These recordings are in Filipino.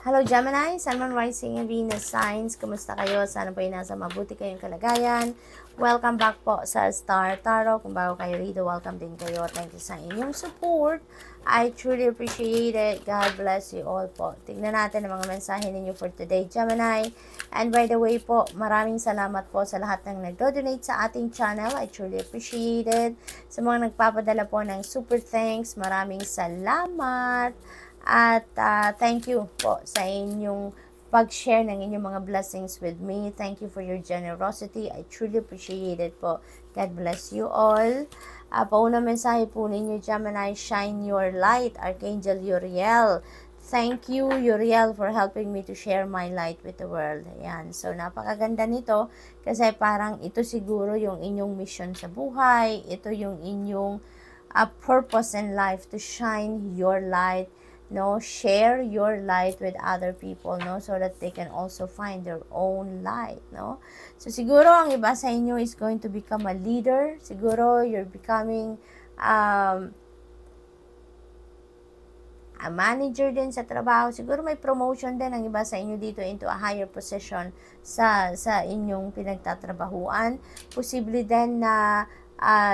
Hello Gemini, Sun, Moon, Rising, and Venus signs. Kumusta kayo? Sana po ay nasa mabuti kayong kalagayan. Welcome back po sa Star Tarot. Kung bago kayo rito, welcome din kayo. Thank you sa inyong support. I truly appreciate it. God bless you all po. Tignan natin ang mga mensahe ninyo for today, Gemini. And by the way po, maraming salamat po sa lahat ng nagdo-donate sa ating channel. I truly appreciate it. Sa mga nagpapadala po ng super thanks, maraming salamat. At thank you po sa inyong pag-share ng inyong mga blessings with me. Thank you for your generosity. I truly appreciate it po. God bless you all. Paunang mensahe po ninyo, Gemini, shine your light, Archangel Uriel. Thank you, Uriel, for helping me to share my light with the world. Ayan. So, napakaganda nito kasi parang ito siguro yung inyong mission sa buhay. Ito yung inyong purpose in life, to shine your light, no, share your light with other people, no, so that they can also find their own light, no. So siguro ang iba sa inyo is going to become a leader. Siguro you're becoming a manager din sa trabaho. Siguro may promotion din ang iba sa inyo dito into a higher position sa inyong pinagtatrabahuan. Posible din na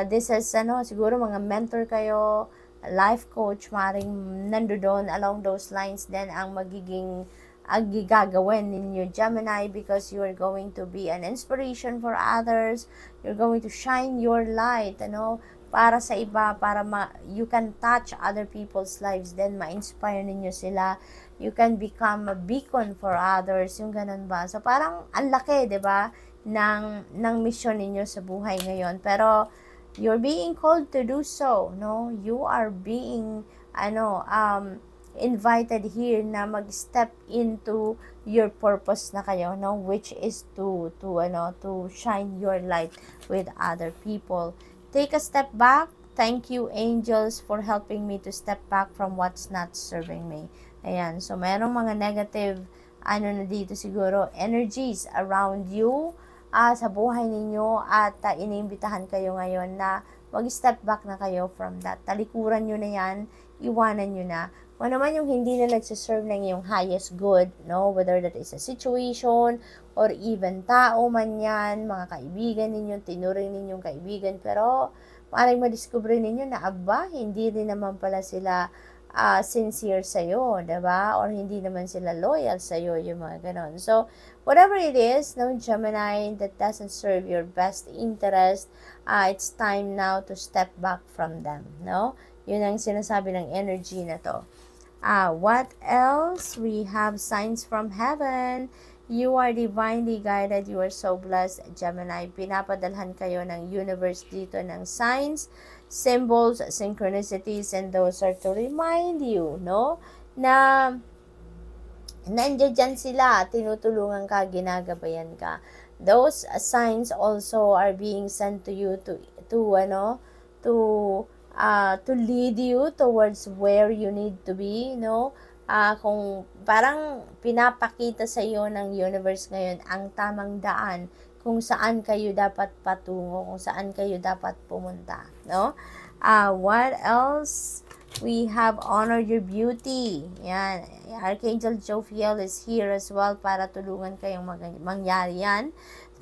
this is siguro mga mentor kayo, life coach, maring nandoon along those lines then ang magiging gagawin ninyo, Gemini, because you are going to be an inspiration for others. You're going to shine your light, para sa iba, para you can touch other people's lives, then ma-inspire ninyo sila. You can become a beacon for others, yung ganun ba? So parang ang laki, 'di ba, ng mission ninyo sa buhay ngayon. Pero you're being called to do so, no? You are being invited here na mag-step into your purpose na kayo, no? Which is to shine your light with other people. Take a step back. Thank you, angels, for helping me to step back from what's not serving me. Ayan, so merong mga negative na dito siguro energies around you sa buhay ninyo, at inimbitahan kayo ngayon na mag-step back na kayo from that. Talikuran nyo na yan, iwanan nyo na. Kung naman yung hindi na nagsiserve ng iyong highest good, no? Whether that is a situation, or even tao man yan, mga kaibigan ninyo, tinuring ninyong kaibigan, pero maaaring madiscover ninyo na, hindi rin naman pala sila sincere sa'yo, diba? Or hindi naman sila loyal sa'yo, yung mga ganon. So, whatever it is, no, Gemini, that doesn't serve your best interest, it's time now to step back from them, no? Yun ang sinasabi ng energy na to. What else? We have signs from heaven. You are divinely guided. You are so blessed, Gemini. Pinapadalhan kayo ng universe dito ng signs, symbols, synchronicities, and those are to remind you, no, na nandiyan dyan sila, tinutulungan ka, ginagabayan ka. Those signs also are being sent to you to lead you towards where you need to be, no. Kung parang pinapakita sa iyo ng universe ngayon ang tamang daan kung saan kayo dapat patungo, kung saan kayo dapat pumunta, no? What else? We have honor your beauty. Yan. Archangel Jophiel is here as well para tulungan kayong mangyari yan.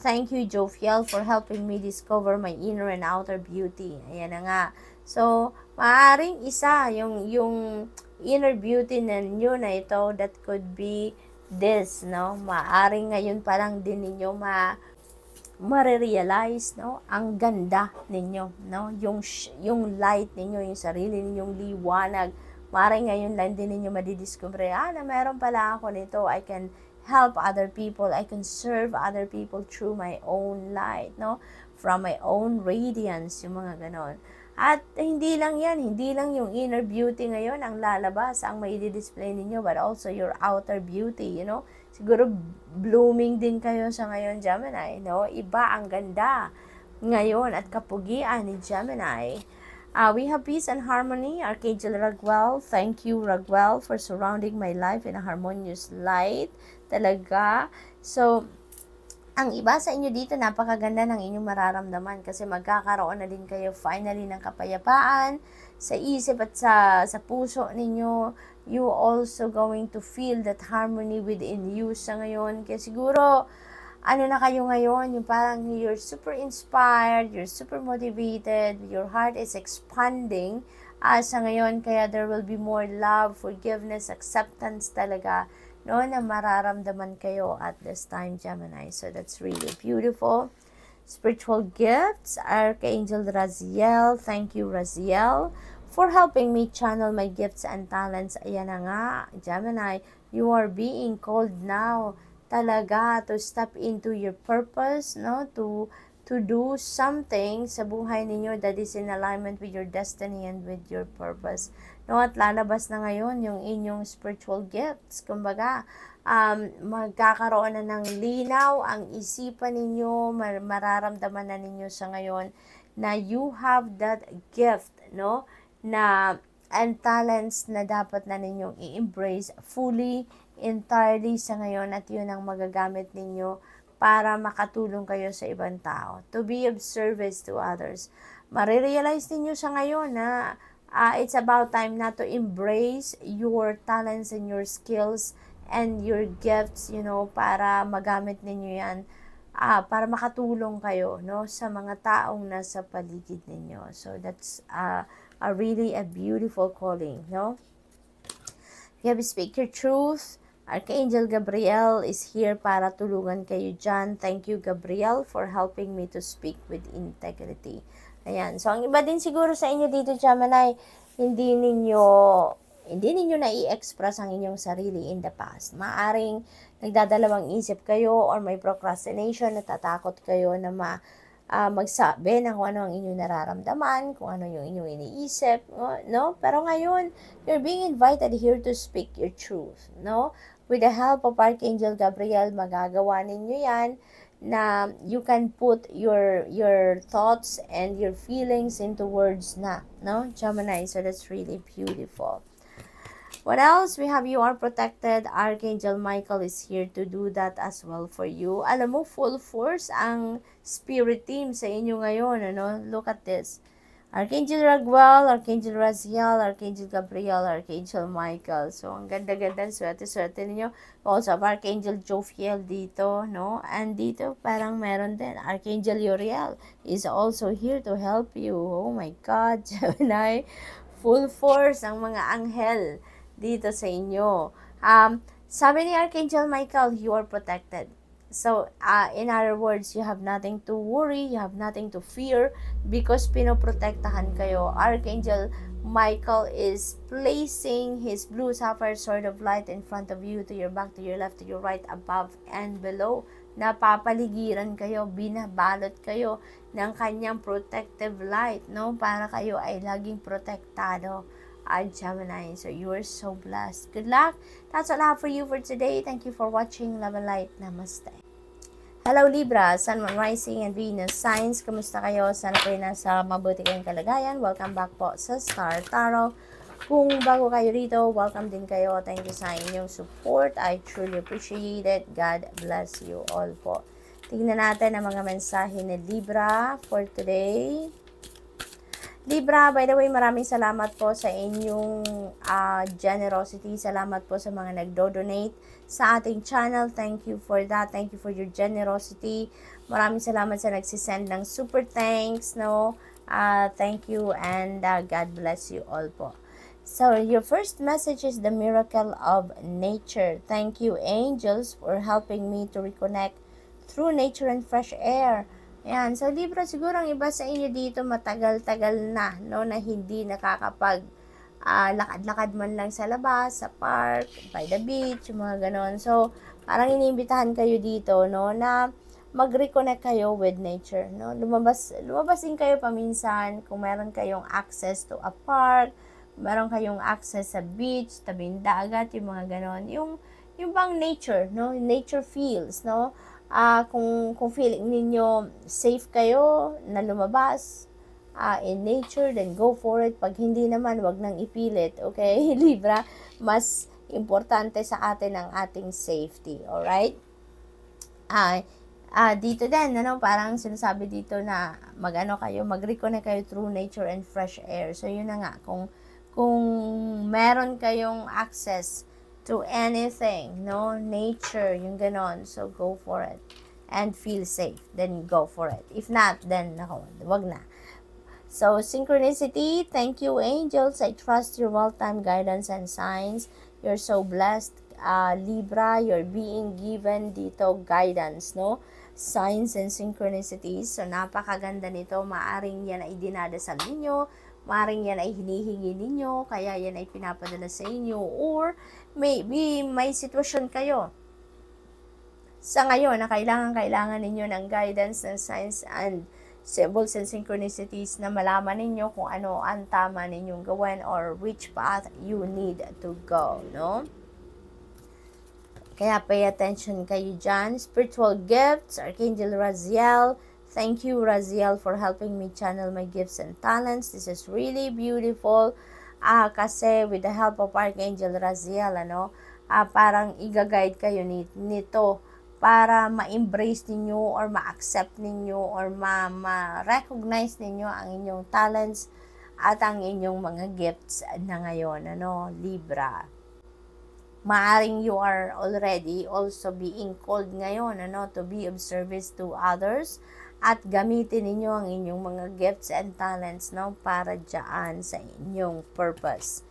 Thank you, Jophiel, for helping me discover my inner and outer beauty. Ayan na nga. So, maaaring isa, yung inner beauty ninyo na ito, that could be this, no? Maaaring ngayon parang din ninyo ma-realize, no, ang ganda ninyo, no, yung light ninyo, yung sarili ninyong liwanag. Maaaring ngayon lang din ninyo madidiscover, na meron pala ako nito. I can help other people, I can serve other people through my own light, no, from my own radiance, yung mga ganon. At hindi lang yung inner beauty ngayon ang lalabas, ang mai-display ninyo, but also your outer beauty, Siguro blooming din kayo sa ngayon, Gemini, no? Iba ang ganda ngayon at kapugian ni Gemini. We have peace and harmony, Archangel Raguel. Thank you, Raguel, for surrounding my life in a harmonious light. Talaga. So, ang iba sa inyo dito, napakaganda ng inyong mararamdaman kasi magkakaroon na din kayo finally ng kapayapaan sa isip at sa puso ninyo. you also going to feel that harmony within you sa ngayon. Kaya siguro, ano na kayo ngayon, yung parang you're super inspired, you're super motivated, your heart is expanding sa ngayon, kaya there will be more love, forgiveness, acceptance talaga, no, na mararamdaman kayo at this time, Gemini. So that's really beautiful. Spiritual gifts, Archangel Raziel. Thank you, Raziel, for helping me channel my gifts and talents. Ayan na nga, Gemini, you are being called now talaga to step into your purpose, no, to do something sa buhay ninyo that is in alignment with your destiny and with your purpose, no, at lalabas na ngayon yung inyong spiritual gifts. Kumbaga, magkakaroon na ng linaw ang isipan ninyo, mararamdaman na ninyo sa ngayon na you have that gift, no, na and talents na dapat na ninyong i-embrace fully, entirely sa ngayon, at yun ang magagamit ninyo para makatulong kayo sa ibang tao, to be of service to others. Marirealize ninyo sa ngayon na it's about time na to embrace your talents and your skills and your gifts, you know, para magamit ninyo yan, para makatulong kayo, no, sa mga taong nasa paligid ninyo. So that's a really a beautiful calling, no. You have to speak your truth. Archangel Gabriel is here para tulungan kayo dyan. Thank you, Gabriel, for helping me to speak with integrity. Ayan. So, ang iba din siguro sa inyo dito, Gemini, hindi ninyo na-i-express ang inyong sarili in the past. Maaring nagdadalawang isip kayo or may procrastination, natatakot kayo na magsabi ng kung ano ang inyong nararamdaman, kung ano yung inyong iniisip, no? Pero ngayon, you're being invited here to speak your truth, no? With the help of Archangel Gabriel, magagawa ninyo yan, na you can put your thoughts and your feelings into words na, no, Gemini? So that's really beautiful. What else? We have you are protected. Archangel Michael is here to do that as well for you. Alam mo, full force ang spirit team sa inyo ngayon, ano? Look at this. Archangel Raguel, Archangel Raziel, Archangel Gabriel, Archangel Michael. So, ang ganda-ganda, swerte-swerte ninyo. Also, Archangel Jophiel dito, no? And dito, parang meron din. Archangel Uriel is also here to help you. Oh my God, Gemini. Full force ang mga anghel dito sa inyo. Sabi ni Archangel Michael, you are protected. So, in other words, you have nothing to worry, you have nothing to fear because pinoprotektahan kayo. Archangel Michael is placing his blue sapphire sword of light in front of you, to your back, to your left, to your right, above and below. Napapaligiran kayo, binabalot kayo ng kanyang protective light, no? Para kayo ay laging protektado. Gemini. So you are so blessed. Good luck. That's all I have for you for today. Thank you for watching. Love and light. Namaste. Hello Libra, Sun, Moon, Rising, and Venus signs. Kamusta kayo? Sana kayo nasa mabuti kayong kalagayan. Welcome back po sa Star Tarot. Kung bago kayo rito, welcome din kayo. Thank you sa inyong support. I truly appreciate it. God bless you all po. Tingnan natin ang mga mensahe ni Libra for today. Libra, by the way, maraming salamat po sa inyong generosity. Salamat po sa mga nagdo-donate sa ating channel. Thank you for that. Thank you for your generosity. Maraming salamat sa nagsisend ng super thanks, no? Thank you and God bless you all po. So, your first message is the miracle of nature. Thank you, angels, for helping me to reconnect through nature and fresh air. Ayan. So, Libra, siguro ang iba sa inyo dito matagal-tagal na, no, na hindi nakakapag lakad-lakad man lang sa labas, sa park, by the beach, yung mga ganon. So, parang iniimbitahan kayo dito, no, na mag-reconnect kayo with nature, no. Lumabas din kayo paminsan kung meron kayong access to a park, meron kayong access sa beach, tabing dagat, yung mga ganon. Yung bang nature, no, nature feels, no. Kung feeling ninyo safe kayo na lumabas in nature, then go for it. Pag hindi naman, wag nang ipilit, okay? Libra, mas importante sa atin ang ating safety, alright? Dito din, ano, parang sinasabi dito na mag-reconnect kayo through nature and fresh air. So, yun na nga, kung kung meron kayong access to anything, no? Nature, yung ganon. So, go for it. And feel safe. Then, go for it. If not, then, nako, wag na. So, synchronicity, thank you, angels. I trust your well-timed guidance and signs. You're so blessed. Libra, you're being given dito guidance, no? Signs and synchronicities. So, napakaganda nito. Maaring yan ay dinadasal ninyo. Maaring yan ay hinihingi ninyo. Kaya yan ay pinapadala sa inyo. Or, maybe may sitwasyon kayo sa ngayon na kailangan ninyo ng guidance, ng signs and symbols and synchronicities na malaman ninyo kung ano ang tama ninyong gawin or which path you need to go, no? Kaya pay attention kayo dyan. Spiritual gifts, Archangel Raziel. Thank you, Raziel, for helping me channel my gifts and talents. This is really beautiful. Kasi with the help of Archangel Raziel, parang i-guide kayo nito para ma-embrace ninyo or ma-accept ninyo or ma-recognize ninyo ang inyong talents at ang inyong mga gifts na ngayon, Libra. Maaring you are already also being called ngayon, to be of service to others at gamitin ninyo ang inyong mga gifts and talents, para dyan sa inyong purpose.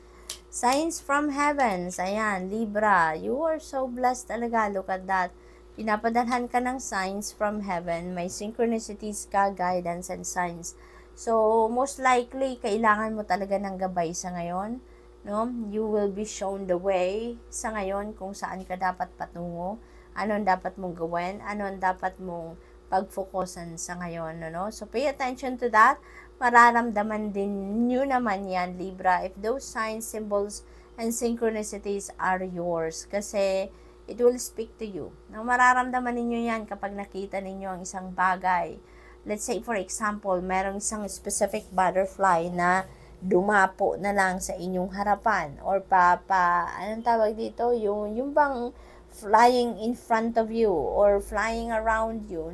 Signs from heavens, ayan, Libra, you are so blessed talaga, look at that. Pinapadalhan ka ng signs from heaven, may synchronicities ka, guidance and signs. So, most likely, kailangan mo talaga ng gabay sa ngayon, no? You will be shown the way sa ngayon kung saan ka dapat patungo, ano ang dapat mong gawin, ano ang dapat mong pag-focusan sa ngayon, So, pay attention to that. Mararamdaman din nyo naman yan, Libra, if those signs, symbols, and synchronicities are yours. Kasi, it will speak to you. Mararamdaman ninyo yan kapag nakita ninyo ang isang bagay. Let's say, for example, merong isang specific butterfly na dumapo na lang sa inyong harapan. Or anong tawag dito? Yung bang flying in front of you or flying around you,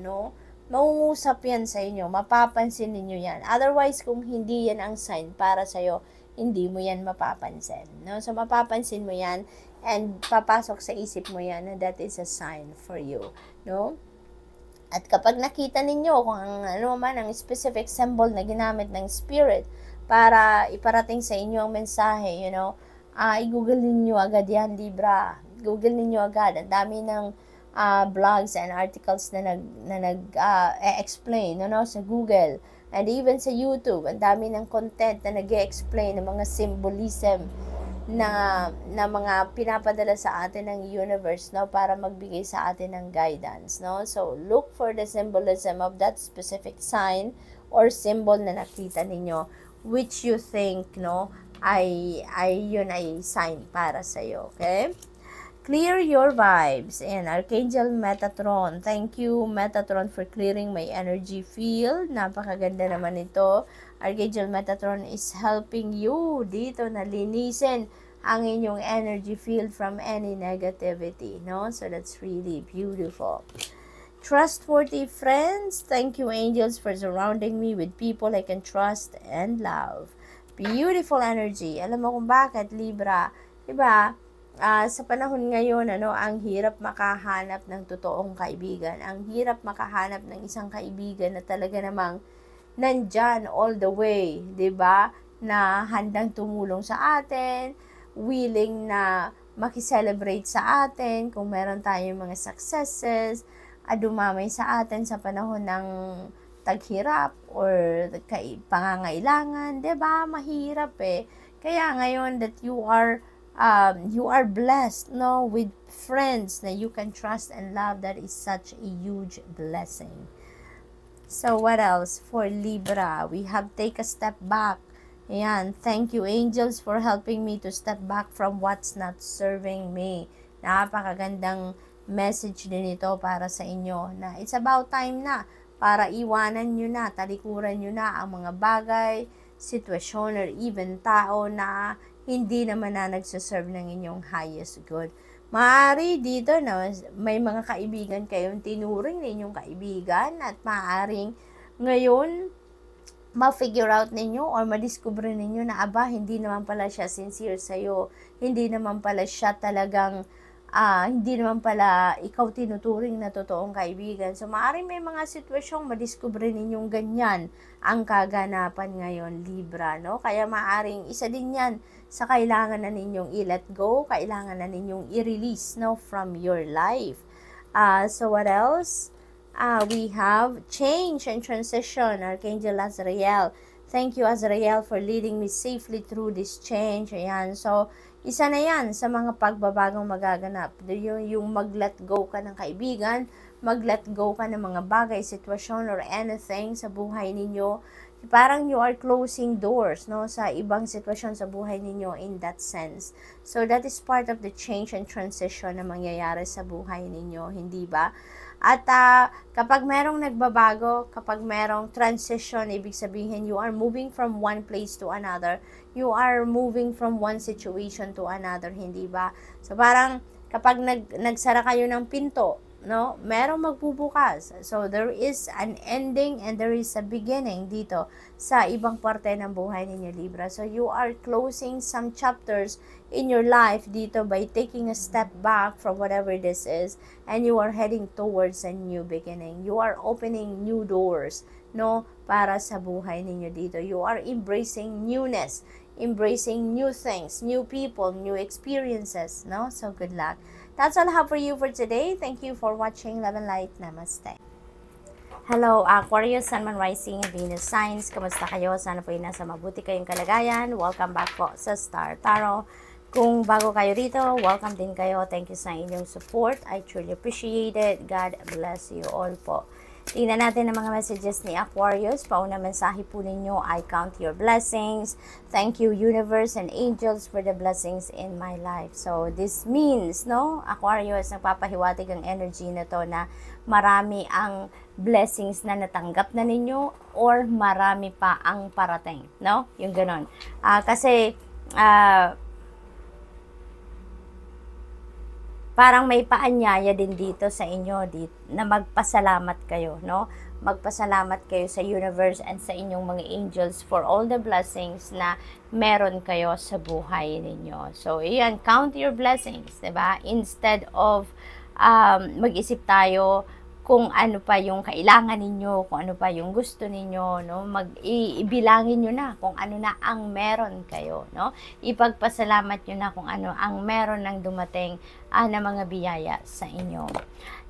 Mangungusap yan sa inyo. Mapapansin ninyo yan. Otherwise, kung hindi yan ang sign para sa'yo, hindi mo yan mapapansin, So, mapapansin mo yan and papasok sa isip mo yan na that is a sign for you, At kapag nakita ninyo kung ang specific symbol na ginamit ng spirit para iparating sa inyo ang mensahe, i-google ninyo agad yan, Libra. Google ninyo agad. Ang dami ng blogs and articles na nag-explain, sa Google. And even sa YouTube, ang dami ng content na nag-explain ng mga symbolism na mga pinapadala sa atin ng universe, para magbigay sa atin ng guidance, So, look for the symbolism of that specific sign or symbol na nakita ninyo, which you think, yun ay sign para sa'yo, okay? Clear your vibes. And Archangel Metatron. Thank you, Metatron, for clearing my energy field. Napakaganda naman ito. Archangel Metatron is helping you dito na linisin ang inyong energy field from any negativity, So that's really beautiful. Trustworthy friends. Thank you, angels, for surrounding me with people I can trust and love. Beautiful energy. Alam mo kung bakit, Libra? Diba? Sa panahon ngayon, ang hirap makahanap ng totoong kaibigan. Ang hirap makahanap ng isang kaibigan na talaga namang nandyan all the way, 'di ba? Na handang tumulong sa atin, willing na makiselebrate sa atin kung meron tayong mga successes, dumamay sa atin sa panahon ng taghirap or pangangailangan, 'di ba? Mahirap eh. Kaya ngayon that you are blessed, with friends that you can trust and love. That is such a huge blessing. So, what else for Libra? We have take a step back. Ayan, thank you, angels, for helping me to step back from what's not serving me. Napakagandang message din ito para sa inyo na it's about time na para iwanan nyo na, talikuran nyo na ang mga bagay, sitwasyon, or even tao na hindi naman na nagsaserve ng inyong highest good. Maaari dito na may mga kaibigan kayong tinuring na inyong kaibigan at maaaring ngayon ma-figure out ninyo or madiscover ninyo na aba, hindi naman pala siya sincere sa'yo. Hindi naman pala siya talagang, hindi naman pala ikaw tinuturing na totoong kaibigan. So, maaaring may mga sitwasyong madiscover ninyong ganyan ang kaganapan ngayon, Libra, no? Kaya maaaring isa din yan sa kailangan na ninyong i-let go, kailangan na ninyong i-release, no, from your life. So, what else? We have change and transition, Archangel Azrael. Thank you, Azrael, for leading me safely through this change. Ayan. So, isa na yan sa mga pagbabagong magaganap. Yung mag-let go ka ng kaibigan, mag-let go ka ng mga bagay, sitwasyon, or anything sa buhay ninyo. Parang you are closing doors, no, sa ibang sitwasyon sa buhay ninyo in that sense. So, that is part of the change and transition na mangyayari sa buhay ninyo, hindi ba? At kapag merong nagbabago, kapag merong transition, ibig sabihin you are moving from one place to another. You are moving from one situation to another, hindi ba? So parang kapag nagsara kayo ng pinto, no, merong magbubukas. So there is an ending and there is a beginning dito sa ibang parte ng buhay ninyo, Libra. So you are closing some chapters in your life dito by taking a step back from whatever this is, and you are heading towards a new beginning. You are opening new doors, no, para sa buhay ninyo dito. You are embracing newness, embracing new things, new people, new experiences, no? So good luck. That's all I have for you for today. Thank you for watching Love and Light. Namaste. Hello, Aquarius, Sun, Moon, Rising, Venus signs. Kamusta kayo? Sana po nasa mabuti kayong kalagayan. Welcome back po sa Star Tarot. Kung bago kayo rito, welcome din kayo. Thank you sa inyong support. I truly appreciate it. God bless you all po. Tingnan natin ang mga messages ni Aquarius. Pauna mensahe po ninyo, I count your blessings. Thank you, universe and angels, for the blessings in my life. So, this means, no, Aquarius, nagpapahiwatig ang energy na to na marami ang blessings na natanggap na ninyo or marami pa ang parating, no? Yung ganon. Kasi, parang may paanyaya din dito sa inyo na magpasalamat kayo, no? Magpasalamat kayo sa universe and sa inyong mga angels for all the blessings na meron kayo sa buhay ninyo. So, iyan, count your blessings, diba? Instead of mag-isip tayo kung ano pa yung kailangan ninyo, kung ano pa yung gusto ninyo, no? Ibilangin nyo na kung ano na ang meron kayo, no? Ipagpasalamat nyo na kung ano ang meron ng dumating na mga biyaya sa inyo.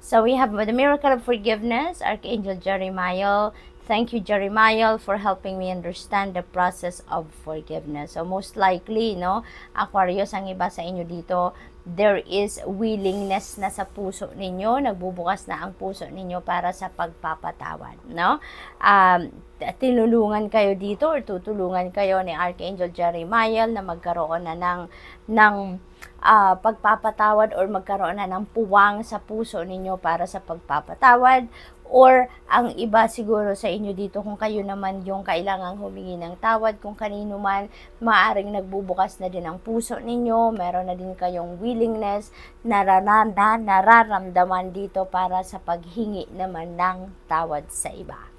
So we have the miracle of forgiveness, Archangel Jeremiah. Thank you, Jeremiah, for helping me understand the process of forgiveness. So most likely, no, Aquarius, ang iba sa inyo dito, there is willingness na sa puso ninyo, nagbubukas na ang puso ninyo para sa pagpapatawad, no? Tinulungan kayo dito or tutulungan kayo ni Archangel Jeremiah na magkaroon na ng pagpapatawad or magkaroon na ng puwang sa puso ninyo para sa pagpapatawad. Or ang iba siguro sa inyo dito, kung kayo naman yung kailangang humingi ng tawad, kung kanino man, maaring nagbubukas na din ang puso ninyo, meron na din kayong willingness, nararamdaman dito para sa paghingi naman ng tawad sa iba.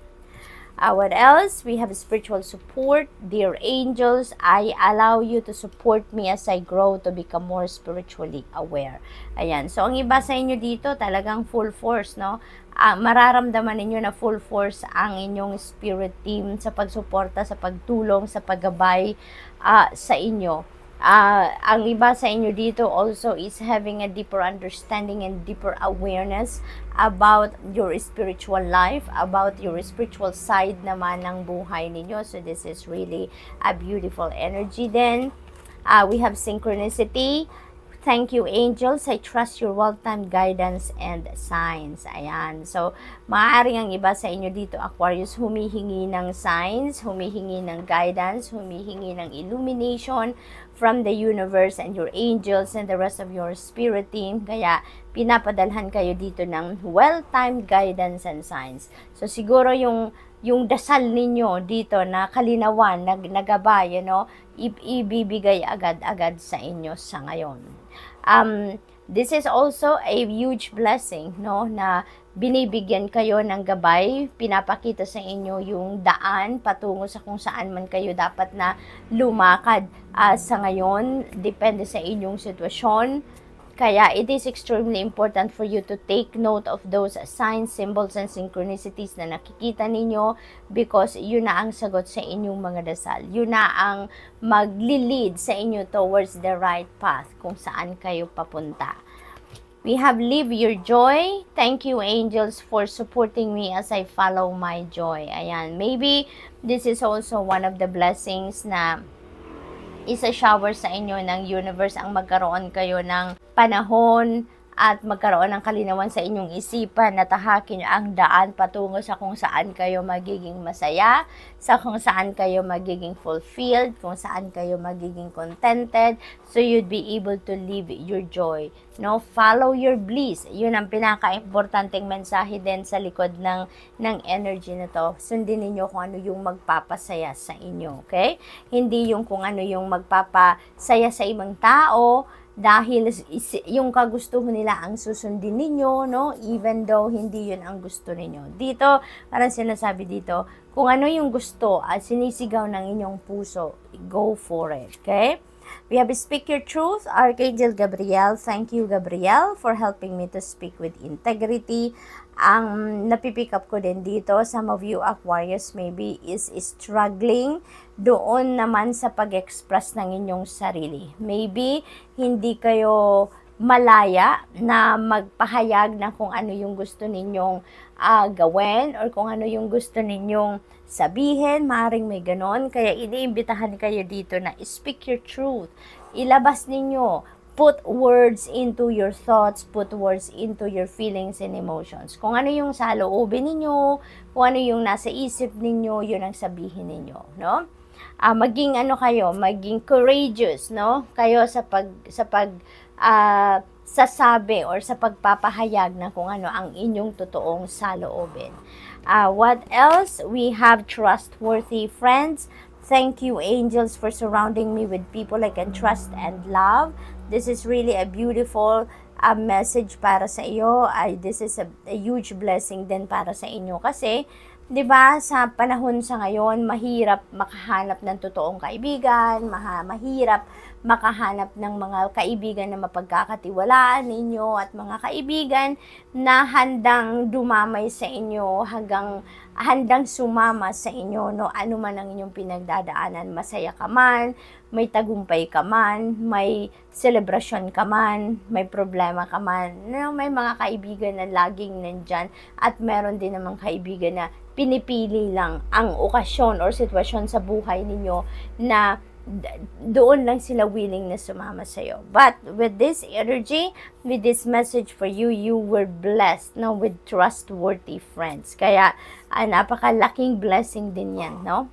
What else? We have spiritual support. Dear angels, I allow you to support me as I grow to become more spiritually aware. Ayan. So, ang iba sa inyo dito, talagang full force, no? Mararamdaman ninyo na full force ang inyong spirit team sa pagsuporta, sa pagtulong, sa paggabay sa inyo. Ang iba sa inyo dito also is having a deeper understanding and deeper awareness about your spiritual life, about your spiritual side naman ng buhay ninyo. So this is really a beautiful energy then. We have synchronicity. Thank you, angels. I trust your well-timed guidance and signs. Ayan. So, maaaring ang iba sa inyo dito, Aquarius, humihingi ng signs, humihingi ng guidance, humihingi ng illumination from the universe and your angels and the rest of your spirit team. Kaya, pinapadalhan kayo dito ng well-timed guidance and signs. So, siguro yung dasal ninyo dito na kalinawan, nagabay, ibibigay agad-agad sa inyo sa ngayon. This is also a huge blessing, no, na binibigyan kayo ng gabay, pinapakita sa inyo yung daan patungo sa kung saan man kayo dapat na lumakad sa ngayon, depende sa inyong sitwasyon. Kaya it is extremely important for you to take note of those signs, symbols, and synchronicities na nakikita ninyo, because yun na ang sagot sa inyong mga dasal. Yun na ang magli-lead sa inyo towards the right path kung saan kayo papunta. We have Live Your Joy. Thank you, angels, for supporting me as I follow my joy. Ayan, maybe this is also one of the blessings na isa-shower sa inyo ng universe, ang magkaroon kayo ng panahon at magkaroon ng kalinawan sa inyong isipan na tahakin ang daan patungo sa kung saan kayo magiging masaya, sa kung saan kayo magiging fulfilled, kung saan kayo magiging contented, so you'd be able to live your joy. No, follow your bliss. Yun ang pinaka-importanteng mensahe din sa likod ng energy na to. Sundin niyo kung ano yung magpapasaya sa inyo, okay? Hindi yung kung ano yung magpapasaya sa ibang tao, dahil yung kagustuhan nila ang susundin ninyo, no? Even though hindi yun ang gusto ninyo. Dito, parang sinasabi dito, kung ano yung gusto at sinisigaw ng inyong puso, go for it, okay? We have Speak Your Truth, Archangel Gabriel. Thank you, Gabriel, for helping me to speak with integrity. Ang napipick up ko din dito, some of you Aquarius maybe is struggling doon naman sa pag-express ng inyong sarili. Maybe hindi kayo malaya na magpahayag na kung ano yung gusto ninyong gawin or kung ano yung gusto ninyong sabihin. Maaaring may ganon, kaya iniimbitahan kayo dito na speak your truth. Ilabas ninyo, put words into your thoughts, put words into your feelings and emotions. Kung ano yung sa loobin ninyo, kung ano yung nasa isip ninyo, yun ang sabihin ninyo, no? Maging ano kayo, maging courageous, no? Kayo sa sasabi or sa pagpapahayag na kung ano ang inyong totoong saloobin. What else? We have trustworthy friends. Thank you, angels, for surrounding me with people I can trust and love. This is really a beautiful message para sa iyo. This is a huge blessing din para sa inyo kasi 'di ba, sa panahon sa ngayon, mahirap makahanap ng totoong kaibigan, mahirap makahanap ng mga kaibigan na mapagkakatiwalaan ninyo at mga kaibigan na handang dumamay sa inyo, handang sumama sa inyo, no, ano man ang inyong pinagdadaanan, masaya ka man, may tagumpay ka man, may selebrasyon ka man, may problema ka man, no, may mga kaibigan na laging nandyan at meron din namang kaibigan na pinipili lang ang okasyon or sitwasyon sa buhay ninyo na doon lang sila willing na sumama sa iyo. But with this energy, with this message for you, you were blessed, no, with trustworthy friends. Kaya napakalaking blessing din yan, no?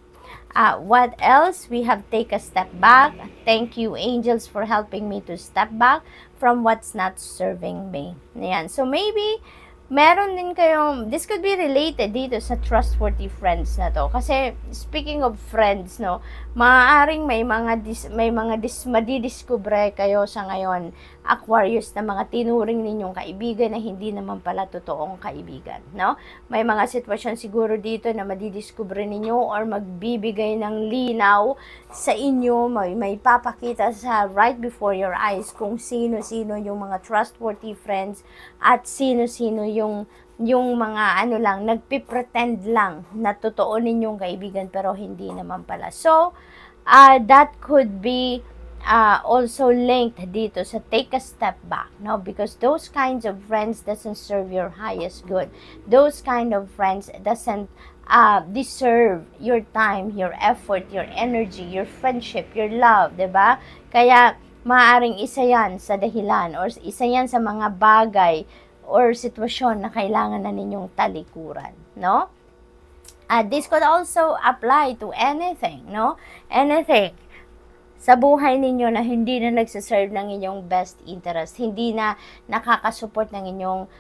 What else? We have take a step back. Thank you, angels, for helping me to step back from what's not serving me. Ayan. So maybe meron din kayong, this could be related dito sa trustworthy friends na to. Kasi, speaking of friends, no, maaaring may mga madidiscover kayo sa ngayon, Aquarius, na mga tinuring ninyong kaibigan na hindi naman pala totoong kaibigan, no? May mga sitwasyon siguro dito na madidiscover ninyo or magbibigay ng linaw sa inyo, may papakita sa right before your eyes kung sino-sino yung mga trustworthy friends at sino-sino yung mga nagpipretend lang na totoo ninyong kaibigan pero hindi naman pala. So, that could be also linked dito sa take a step back, no? Because those kinds of friends doesn't serve your highest good. Those kind of friends doesn't deserve your time, your effort, your energy, your friendship, your love, 'di ba? Kaya maaaring isa yan sa dahilan or isa yan sa mga bagay or sitwasyon na kailangan na ninyong talikuran, no? This could also apply to anything, no? Anything sa buhay ninyo na hindi na nagsaserve ng inyong best interest, hindi na nakakasupport ng inyong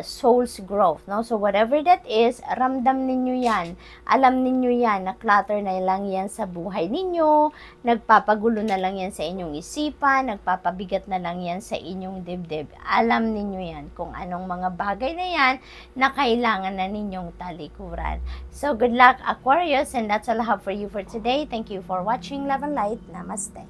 soul's growth, no? So whatever that is, ramdam ninyo yan. Alam ninyo yan na clutter na lang yan sa buhay ninyo, nagpapagulo na lang yan sa inyong isipan, nagpapabigat na lang yan sa inyong dibdib. Alam ninyo yan kung anong mga bagay na yan na kailangan na ninyong talikuran. So good luck, Aquarius, and that's all I have for you for today. Thank you for watching. Love and light. Namaste.